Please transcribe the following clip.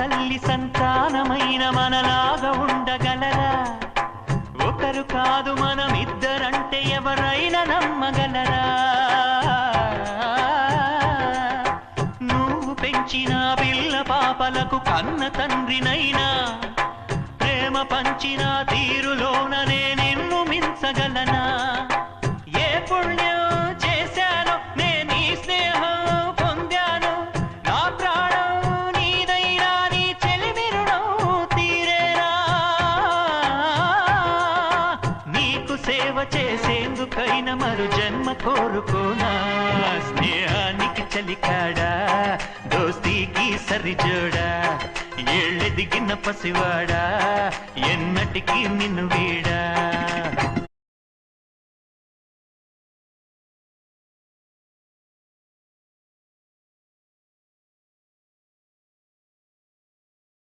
తల్లి సంతానమైన మనలాగా ఉండగలరా? ఒకరు కాదు మనమిద్దరంటే ఎవరైనా నమ్మగలరా? నువ్వు పెంచిన పిల్ల పాపలకు కన్న తండ్రినైనా ప్రేమ పంచిన తీరులోననే నిన్ను మించగలనా? ఏ పుణ్యం చేశాను నేను ఈ స్నేహం పొందాను, నా ప్రాణం నీదైనా నీ చెలిమిరుడం తీరేనా? నీకు సేవ చేసేందుకైనా మరు జన్మ కోరుకోనా? స్నేహానికి చలికాడా, దోస్తీకి సరిజోడా, ఏళ్ళెదిగిన పసివాడా, ఎన్నటికీ నిన్ను వీడా?